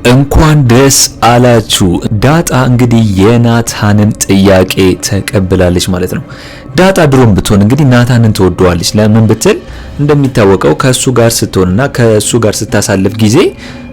እንኳን ደስ አላችሁ። ዳጣ እንግዲህ የናታንን ጥያቄ ተቀብላለች ማለት ነው። ዳጣ ድሮም ብትሆን እንግዲህ ናታንን ትወደዋለች። ለምን ብትል እንደሚታወቀው ከሱ ጋር ስትሆንና ከሱ ጋር ስታሳልፍ ጊዜ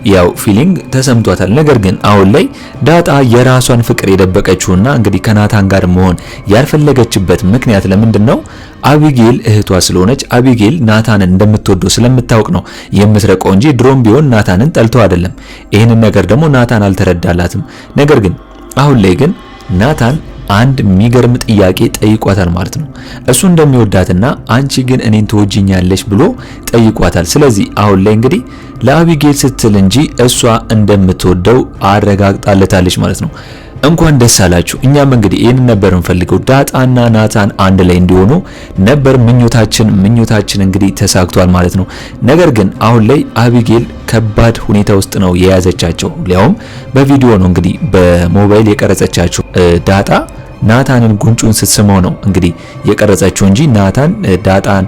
ያው ፊሊንግ ተሰምቷታል። ነገር ግን አሁን ላይ ዳጣ የራሷን ፍቅር የደበቀችውና እንግዲህ ከናታን ጋር መሆን ያልፈለገችበት ምክንያት ለምንድነው? አቢጌል እህቷ ስለሆነች አቢጌል ናታንን እንደምትወደው ስለምታውቅ ነው የምትረቀው እንጂ ድሮም ቢሆን ናታንን ጠልተው አይደለም። ይህንን ነገር ደግሞ ናታን አልተረዳላትም። ነገር ግን አሁን ላይ ግን ናታን አንድ የሚገርም ጥያቄ ጠይቋታል ማለት ነው። እሱ እንደሚወዳትና አንቺ ግን እኔን ትወጂኛለሽ ብሎ ጠይቋታል። ስለዚህ አሁን ላይ እንግዲህ ለአቢጌል ስትል እንጂ እሷ እንደምትወደው አረጋግጣለታለች ማለት ነው። እንኳን ደስ አላችሁ። እኛም እንግዲህ ይሄን ነበር እንፈልገው፣ ዳጣና ናታን አንድ ላይ እንዲሆኑ ነበር ምኞታችን እንግዲህ ተሳክቷል ማለት ነው። ነገር ግን አሁን ላይ አቢጌል ከባድ ሁኔታ ውስጥ ነው የያዘቻቸው። ሊያውም በቪዲዮ ነው እንግዲህ በሞባይል የቀረጸቻቸው። ዳጣ ናታንን ጉንጩን ስትስመው ነው እንግዲህ የቀረጸችው እንጂ ናታን ዳጣን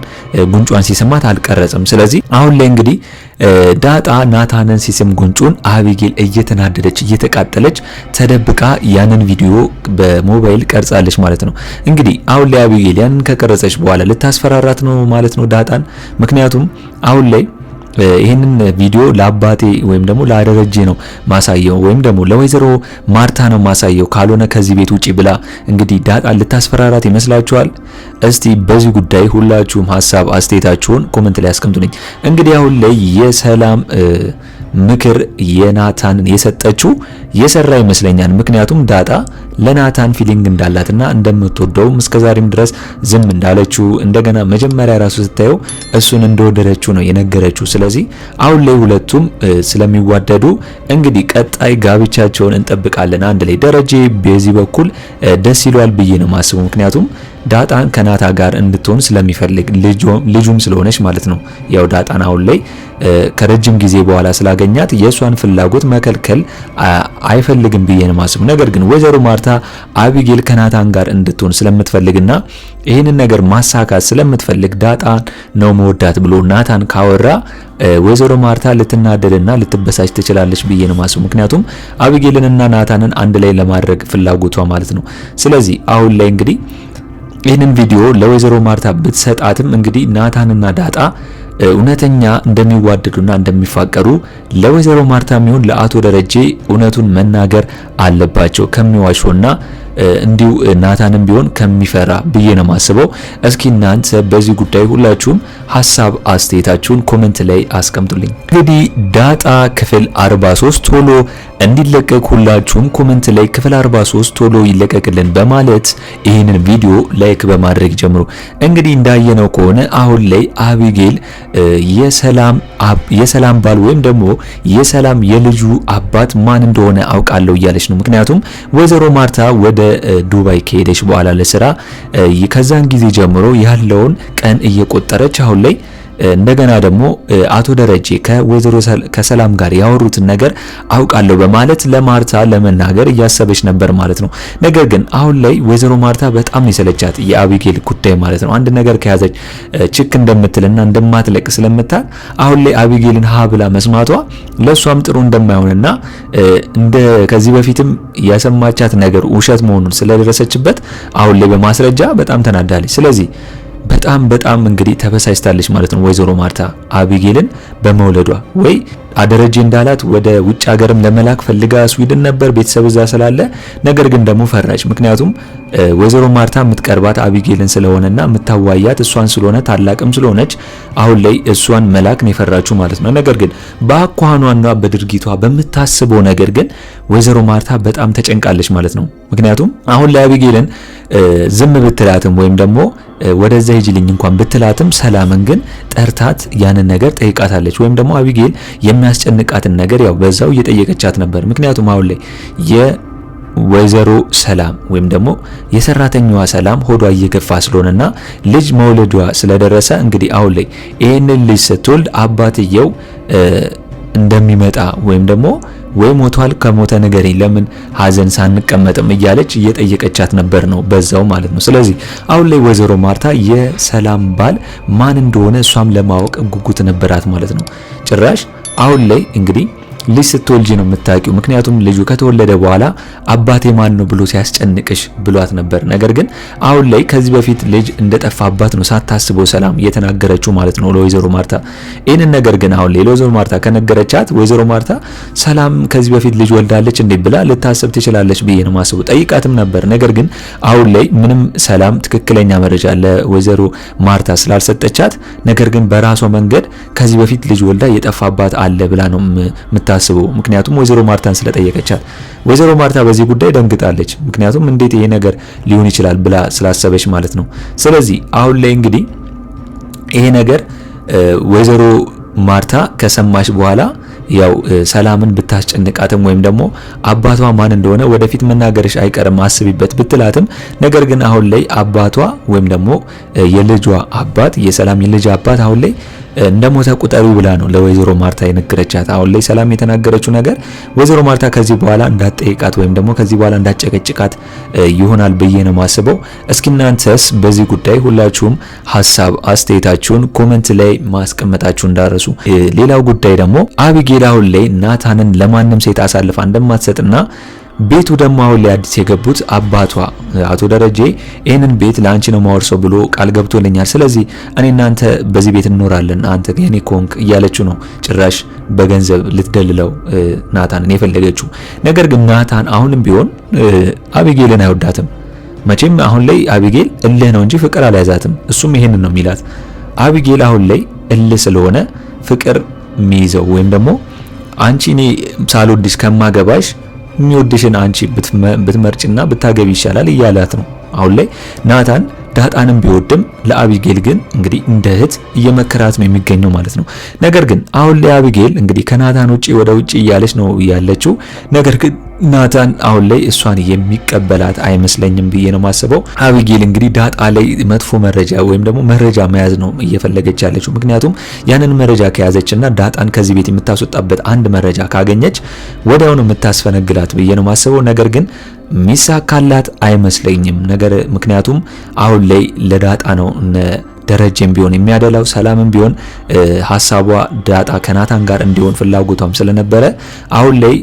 ጉንጯን ሲስማት አልቀረጸም። ስለዚህ አሁን ላይ እንግዲህ ዳጣ ናታንን ሲስም ጉንጩን አቢጌል እየተናደደች እየተቃጠለች ተደብቃ ያንን ቪዲዮ በሞባይል ቀርጻለች ማለት ነው። እንግዲህ አሁን ላይ አቢጌል ያንን ከቀረጸች በኋላ ልታስፈራራት ነው ማለት ነው ዳጣን። ምክንያቱም አሁን ላይ ይሄንን ቪዲዮ ለአባቴ ወይም ደግሞ ለአደረጀ ነው ማሳየው ወይም ደግሞ ለወይዘሮ ማርታ ነው ማሳየው ካልሆነ ከዚህ ቤት ውጪ ብላ እንግዲህ ዳጣ ልታስፈራራት ይመስላችኋል? እስቲ በዚህ ጉዳይ ሁላችሁም ሐሳብ አስተያየታችሁን ኮሜንት ላይ አስቀምጡልኝ። እንግዲህ አሁን ላይ የሰላም ምክር የናታንን የሰጠችው የሰራ ይመስለኛል። ምክንያቱም ዳጣ ለናታን ፊሊንግ እንዳላትና እንደምትወደው እስከዛሬም ድረስ ዝም እንዳለችው እንደገና መጀመሪያ ራሱ ስታየው እሱን እንደወደደችው ነው የነገረችው። ስለዚህ አሁን ላይ ሁለቱም ስለሚዋደዱ እንግዲህ ቀጣይ ጋብቻቸውን እንጠብቃለን አንድ ላይ። ደረጀ በዚህ በኩል ደስ ይሏል ብዬ ነው ማስበው። ምክንያቱም ዳጣን ከናታ ጋር እንድትሆን ስለሚፈልግ ልጁም ስለሆነች ማለት ነው። ያው ዳጣን አሁን ላይ ከረጅም ጊዜ በኋላ ስላገኛት የሷን ፍላጎት መከልከል አይፈልግም ብዬ ነው ማስበው። ነገር ግን ወይዘሮ ማርታ አቢጌል ከናታን ጋር እንድትሆን ስለምትፈልግና ይህንን ነገር ማሳካት ስለምትፈልግ ዳጣን ነው መወዳት ብሎ ናታን ካወራ ወይዘሮ ማርታ ልትናደድና ልትበሳጭ ትችላለች ብዬ ነው ማስበው። ምክንያቱም አቢጌልንና ናታንን አንድ ላይ ለማድረግ ፍላጎቷ ማለት ነው። ስለዚህ አሁን ላይ እንግዲህ ይህንን ቪዲዮ ለወይዘሮ ማርታ ብትሰጣትም እንግዲህ ናታንና ዳጣ እውነተኛ እንደሚዋደዱና እንደሚፋቀሩ ለወይዘሮ ማርታ የሚሆን ለአቶ ደረጀ እውነቱን መናገር አለባቸው ከሚዋሹና እንዲሁ ናታንም ቢሆን ከሚፈራ ብዬ ነው ማስበው። እስኪ እናንተ በዚህ ጉዳይ ሁላችሁም ሐሳብ አስተያየታችሁን ኮሜንት ላይ አስቀምጡልኝ። እንግዲህ ዳጣ ክፍል 43 ቶሎ እንዲለቀቅ ሁላችሁም ኮሜንት ላይ ክፍል 43 ቶሎ ይለቀቅልን በማለት ይህንን ቪዲዮ ላይክ በማድረግ ጀምሩ። እንግዲህ እንዳየነው ከሆነ አሁን ላይ አቢጌል የሰላም ባል ወይም ደግሞ የሰላም የልጁ አባት ማን እንደሆነ አውቃለሁ እያለች ነው። ምክንያቱም ወይዘሮ ማርታ ወደ ዱባይ ከሄደች በኋላ ለስራ ከዛን ጊዜ ጀምሮ ያለውን ቀን እየቆጠረች አሁን ላይ እንደገና ደግሞ አቶ ደረጀ ከወይዘሮ ከሰላም ጋር ያወሩትን ነገር አውቃለሁ በማለት ለማርታ ለመናገር እያሰበች ነበር ማለት ነው። ነገር ግን አሁን ላይ ወይዘሮ ማርታ በጣም የሰለቻት የአቢጌል ጉዳይ ማለት ነው። አንድ ነገር ከያዘች ችክ እንደምትልና እንደማትለቅ ስለምታል አሁን ላይ አቢጌልን ሀብላ መስማቷ ለሷም ጥሩ እንደማይሆንና እንደ ከዚህ በፊትም ያሰማቻት ነገር ውሸት መሆኑን ስለደረሰችበት አሁን ላይ በማስረጃ በጣም ተናዳለች። ስለዚህ በጣም እንግዲህ ተበሳጭታለች ማለት ነው ወይዘሮ ማርታ አቢጌልን በመውለዷ። ወይ አደረጀ እንዳላት ወደ ውጭ ሀገርም ለመላክ ፈልጋ ስዊድን ነበር ቤተሰብ እዛ ስላለ፣ ነገር ግን ደግሞ ፈራች። ምክንያቱም ወይዘሮ ማርታ የምትቀርባት አቢጌልን ስለሆነና የምታዋያት እሷን ስለሆነ ታላቅም ስለሆነች አሁን ላይ እሷን መላክ ነው የፈራችው ማለት ነው። ነገር ግን በአኳኋኗና በድርጊቷ በምታስበው ነገር ግን ወይዘሮ ማርታ በጣም ተጨንቃለች ማለት ነው። ምክንያቱም አሁን ላይ አቢጌልን ዝም ብትላትም ወይም ደግሞ ወደዛ ሂጂልኝ እንኳን ብትላትም ሰላምን ግን ጠርታት ያንን ነገር ጠይቃታለች። ወይም ደግሞ አቢጌል የሚያስጨንቃትን ነገር ያው በዛው እየጠየቀቻት ነበር። ምክንያቱም አሁን ላይ የወይዘሮ ሰላም ወይም ደግሞ የሰራተኛዋ ሰላም ሆዷ እየገፋ ስለሆነና ልጅ መውለዷ ስለደረሰ እንግዲህ አሁን ላይ ይሄንን ልጅ ስትወልድ አባትየው እንደሚመጣ ወይም ደግሞ ወይ ሞቷል ከሞተ ንገረኝ ለምን ሀዘን ሳንቀመጥም እያለች እየጠየቀቻት ነበር ነው በዛው ማለት ነው። ስለዚህ አሁን ላይ ወይዘሮ ማርታ የሰላም ባል ማን እንደሆነ እሷም ለማወቅ ጉጉት ነበራት ማለት ነው። ጭራሽ አሁን ላይ እንግዲህ ልጅ ስትወልጂ ነው የምታውቂው። ምክንያቱም ልጁ ከተወለደ በኋላ አባቴ ማን ነው ብሎ ሲያስጨንቅሽ ብሏት ነበር። ነገር ግን አሁን ላይ ከዚህ በፊት ልጅ እንደጠፋባት ነው ሳታስበው ሰላም እየተናገረችው ማለት ነው ለወይዘሮ ማርታ። ይህንን ነገር ግን አሁን ላይ ለወይዘሮ ማርታ ከነገረቻት ወይዘሮ ማርታ ሰላም ከዚህ በፊት ልጅ ወልዳለች እንዴ ብላ ልታስብ ትችላለች ብዬ ነው ማስበው። ጠይቃትም ነበር። ነገር ግን አሁን ላይ ምንም ሰላም ትክክለኛ መረጃ ለወይዘሮ ማርታ ስላልሰጠቻት፣ ነገር ግን በራሷ መንገድ ከዚህ በፊት ልጅ ወልዳ የጠፋባት አለ ብላ ነው የምታስበው። ምክንያቱም ወይዘሮ ማርታን ስለጠየቀቻት ወይዘሮ ማርታ በዚህ ጉዳይ ደንግጣለች። ምክንያቱም እንዴት ይሄ ነገር ሊሆን ይችላል ብላ ስላሰበች ማለት ነው። ስለዚህ አሁን ላይ እንግዲህ ይሄ ነገር ወይዘሮ ማርታ ከሰማች በኋላ ያው ሰላምን ብታስጨንቃትም ወይም ደግሞ አባቷ ማን እንደሆነ ወደፊት መናገርሽ አይቀርም አስቢበት ብትላትም፣ ነገር ግን አሁን ላይ አባቷ ወይም ደግሞ የልጇ አባት የሰላም የልጅ አባት አሁን ላይ እንደሞተ ቁጠሩ ብላ ነው ለወይዘሮ ማርታ የነገረቻት። አሁን ላይ ሰላም የተናገረችው ነገር ወይዘሮ ማርታ ከዚህ በኋላ እንዳትጠይቃት ወይም ደግሞ ከዚህ በኋላ እንዳትጨቀጭቃት ይሆናል ብዬ ነው ማስበው። እስኪ እናንተስ በዚህ ጉዳይ ሁላችሁም ሀሳብ አስተያየታችሁን ኮሜንት ላይ ማስቀመጣችሁ እንዳረሱ። ሌላው ጉዳይ ደግሞ አቢጌል አሁን ላይ ናታንን ለማንም ሴት አሳልፋ እንደማትሰጥና ቤቱ ደግሞ አሁን ላይ አዲስ የገቡት አባቷ አቶ ደረጀ ይህንን ቤት ለአንቺ ነው ማወርሰው ብሎ ቃል ገብቶልኛል። ስለዚህ እኔ እናንተ በዚህ ቤት እንኖራለን አንተ የኔ ኮንክ እያለችው ነው። ጭራሽ በገንዘብ ልትደልለው ናታንን የፈለገችው። ነገር ግን ናታን አሁንም ቢሆን አቢጌልን አይወዳትም። መቼም አሁን ላይ አቢጌል እልህ ነው እንጂ ፍቅር አልያዛትም። እሱም ይሄንን ነው የሚላት። አቢጌል አሁን ላይ እልህ ስለሆነ ፍቅር የሚይዘው ወይም ደግሞ አንቺ እኔ ሳልወድሽ ከማገባሽ የሚወድሽን አንቺ ብትመርጭና ብታገቢ ይሻላል እያላት ነው። አሁን ላይ ናታን ዳጣንም ቢወድም ለአቢጌል ግን እንግዲህ እንደ እህት እየመከራት ነው የሚገኘው ማለት ነው። ነገር ግን አሁን ላይ አቢጌል እንግዲህ ከናታን ውጪ ወደ ውጪ እያለች ነው ያለችው። ነገር ግን ናታን አሁን ላይ እሷን የሚቀበላት አይመስለኝም ብዬ ነው ማስበው። አቢጌል እንግዲህ ዳጣ ላይ መጥፎ መረጃ ወይም ደግሞ መረጃ መያዝ ነው እየፈለገች ያለችው። ምክንያቱም ያንን መረጃ ከያዘችና ዳጣን ከዚህ ቤት የምታስወጣበት አንድ መረጃ ካገኘች ወዲያው ነው የምታስፈነግላት ብዬ ነው ማስበው። ነገር ግን ሚሳካላት አይመስለኝም ነገር ምክንያቱም አሁን ላይ ለዳጣ ነው ደረጀም ቢሆን የሚያደላው ሰላምም ቢሆን ሐሳቧ ዳጣ ከናታን ጋር እንዲሆን ፍላጎቷም ስለነበረ አሁን ላይ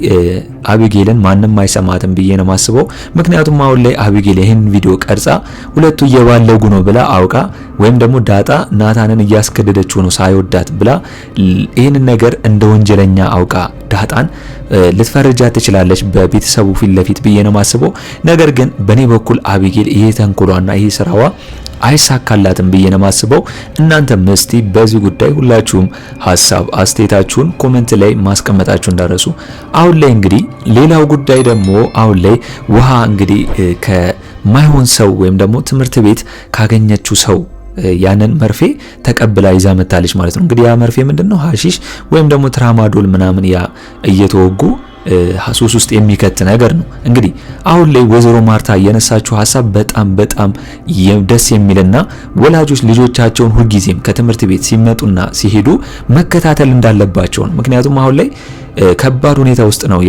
አቢጌልን ማንንም አይሰማትም ብዬ ነው ማስበው። ምክንያቱም አሁን ላይ አቢጌል ይሄን ቪዲዮ ቀርጻ ሁለቱ እየባለጉ ነው ብላ አውቃ ወይም ደግሞ ዳጣ ናታንን እያስከደደችው ነው ሳይወዳት ብላ ይሄንን ነገር እንደ ወንጀለኛ አውቃ ዳጣን ልትፈርጃት ትችላለች በቤተሰቡ ፊት ለፊት ብዬ ነው ማስበው። ነገር ግን በኔ በኩል አቢጌል ይሄ ተንኮሏና ይሄ ስራዋ አይሳካላትም ብዬ ነው ማስበው። እናንተም እስቲ በዚህ ጉዳይ ሁላችሁም ሐሳብ አስተያየታችሁን ኮሜንት ላይ ማስቀመጣችሁ እንዳረሱ። አሁን ላይ እንግዲህ ሌላው ጉዳይ ደግሞ አሁን ላይ ውሃ እንግዲህ ከማይሆን ሰው ወይም ደግሞ ትምህርት ቤት ካገኘችው ሰው ያንን መርፌ ተቀብላ ይዛ መታለች ማለት ነው። እንግዲህ ያ መርፌ ምንድነው ሐሺሽ ወይም ደግሞ ትራማዶል ምናምን ያ እየተወጉ ሐሱስ ውስጥ የሚከት ነገር ነው። እንግዲህ አሁን ላይ ወይዘሮ ማርታ የነሳችው ሐሳብ በጣም ደስ የሚልና ወላጆች ልጆቻቸውን ሁልጊዜም ከትምህርት ቤት ሲመጡና ሲሄዱ መከታተል እንዳለባቸው ነው። ምክንያቱም አሁን ላይ ከባድ ሁኔታ ውስጥ ነው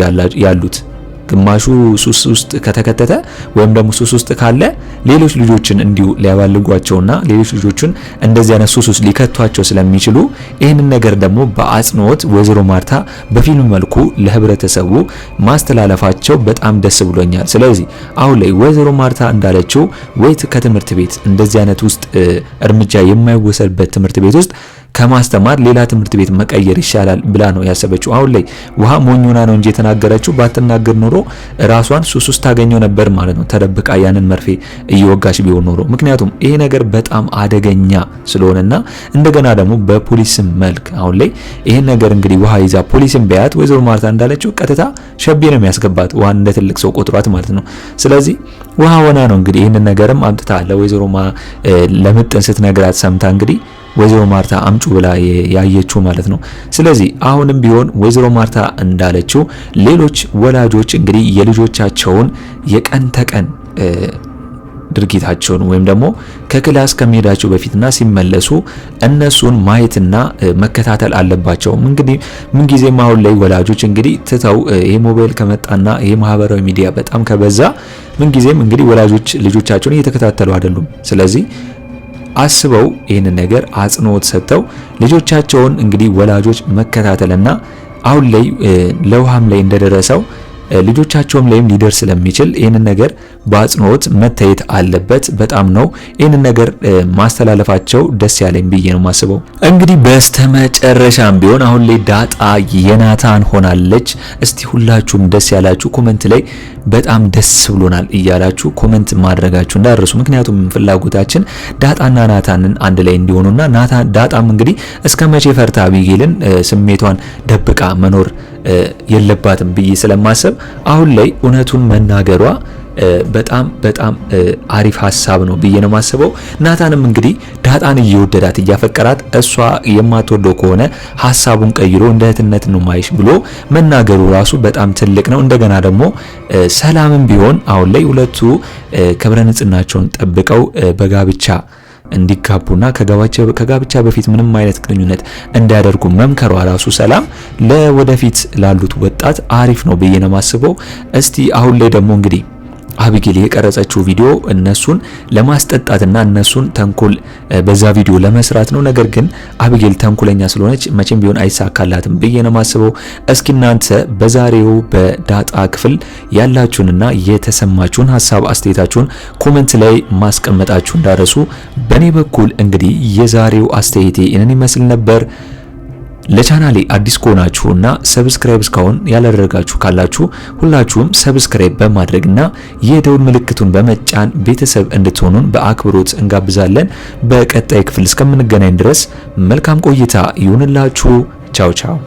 ያሉት። ግማሹ ሱስ ውስጥ ከተከተተ ወይም ደግሞ ሱስ ውስጥ ካለ ሌሎች ልጆችን እንዲሁ ሊያባልጓቸውና ሌሎች ልጆችን እንደዚህ አይነት ሱስ ውስጥ ሊከቷቸው ስለሚችሉ ይህንን ነገር ደግሞ በአጽንኦት ወይዘሮ ማርታ በፊልም መልኩ ለህብረተሰቡ ማስተላለፋቸው በጣም ደስ ብሎኛል። ስለዚህ አሁን ላይ ወይዘሮ ማርታ እንዳለችው ወይት ከትምህርት ቤት እንደዚህ አይነት ውስጥ እርምጃ የማይወሰድበት ትምህርት ቤት ውስጥ ከማስተማር ሌላ ትምህርት ቤት መቀየር ይሻላል ብላ ነው ያሰበችው። አሁን ላይ ውሃ ሞኞና ነው እንጂ የተናገረችው ባትናገር ኖሮ ራሷን ሱስ ውስጥ ታገኘው ነበር ማለት ነው፣ ተደብቃ ያንን መርፌ እየወጋች ቢሆን ኖሮ። ምክንያቱም ይሄ ነገር በጣም አደገኛ ስለሆነና እንደገና ደግሞ በፖሊስም መልክ አሁን ላይ ይሄን ነገር እንግዲህ ውሃ ይዛ ፖሊስም ቢያት ወይዘሮ ማርታ እንዳለችው ቀጥታ ሸቤ ነው የሚያስገባት ውሃን እንደ ትልቅ ሰው ቆጥሯት ማለት ነው። ስለዚህ ውሃ ሆና ነው እንግዲህ ይሄንን ነገርም አምጥታ ለወይዘሮ ለምጥን ስትነግራት ሰምታ እንግዲህ ወይዘሮ ማርታ አምጩ ብላ ያየችው ማለት ነው። ስለዚህ አሁንም ቢሆን ወይዘሮ ማርታ እንዳለችው ሌሎች ወላጆች እንግዲህ የልጆቻቸውን የቀን ተቀን ድርጊታቸውን ወይም ደግሞ ከክላስ ከመሄዳቸው በፊትና ሲመለሱ እነሱን ማየትና መከታተል አለባቸው። እንግዲህ ምን ጊዜም አሁን ላይ ወላጆች እንግዲህ ትተው ይሄ ሞባይል ከመጣና ይሄ ማህበራዊ ሚዲያ በጣም ከበዛ ምን ጊዜም እንግዲህ ወላጆች ልጆቻቸውን እየተከታተሉ አይደሉም። ስለዚህ አስበው ይህንን ነገር አጽንኦት ሰጥተው ልጆቻቸውን እንግዲህ ወላጆች መከታተልና አሁን ላይ ለውሃም ላይ እንደደረሰው ልጆቻቸውም ላይም ሊደርስ ስለሚችል ይህንን ነገር በአጽንኦት መታየት አለበት። በጣም ነው ይህንን ነገር ማስተላለፋቸው ደስ ያለኝ ብዬ ነው ማስበው። እንግዲህ በስተመጨረሻም ቢሆን አሁን ላይ ዳጣ የናታን ሆናለች። እስቲ ሁላችሁም ደስ ያላችሁ ኮመንት ላይ በጣም ደስ ብሎናል እያላችሁ ኮመንት ማድረጋችሁ እንዳረሱ። ምክንያቱም ፍላጎታችን ዳጣና ናታንን አንድ ላይ እንዲሆኑና ዳጣም እንግዲህ እስከ መቼ ፈርታ አቢጌልን ስሜቷን ደብቃ መኖር የለባትም ብዬ ስለማሰብ አሁን ላይ እውነቱን መናገሯ በጣም አሪፍ ሀሳብ ነው ብዬ ነው ማስበው። ናታንም እንግዲህ ዳጣን እየወደዳት እያፈቀራት እሷ የማትወደው ከሆነ ሀሳቡን ቀይሮ እንደ እህትነት ነው ማይሽ ብሎ መናገሩ ራሱ በጣም ትልቅ ነው። እንደገና ደግሞ ሰላምም ቢሆን አሁን ላይ ሁለቱ ክብረ ንጽህናቸውን ጠብቀው በጋብቻ እንዲጋቡና ከጋብቻ በፊት ምንም አይነት ግንኙነት እንዲያደርጉ መምከሯ ራሱ ሰላም ለወደፊት ላሉት ወጣት አሪፍ ነው ብዬ ነው ማስበው። እስቲ አሁን ላይ ደግሞ እንግዲህ አቢጌል የቀረጸችው ቪዲዮ እነሱን ለማስጠጣትና እነሱን ተንኮል በዛ ቪዲዮ ለመስራት ነው። ነገር ግን አቢጌል ተንኮለኛ ስለሆነች መቼም ቢሆን አይሳካላትም ብዬ ነው ማስበው። እስኪ እናንተ በዛሬው በዳጣ ክፍል ያላችሁንና የተሰማችሁን ሀሳብ አስተያየታችሁን ኮሜንት ላይ ማስቀመጣችሁ እንዳረሱ። በኔ በኩል እንግዲህ የዛሬው አስተያየቴ እነን ይመስል ነበር። ለቻናሌ አዲስ ከሆናችሁና ሰብስክራይብ እስካሁን ያላደረጋችሁ ካላችሁ ሁላችሁም ሰብስክራይብ በማድረግና የደውል ምልክቱን በመጫን ቤተሰብ እንድትሆኑን በአክብሮት እንጋብዛለን። በቀጣይ ክፍል እስከምንገናኝ ድረስ መልካም ቆይታ ይሁንላችሁ። ቻው ቻው።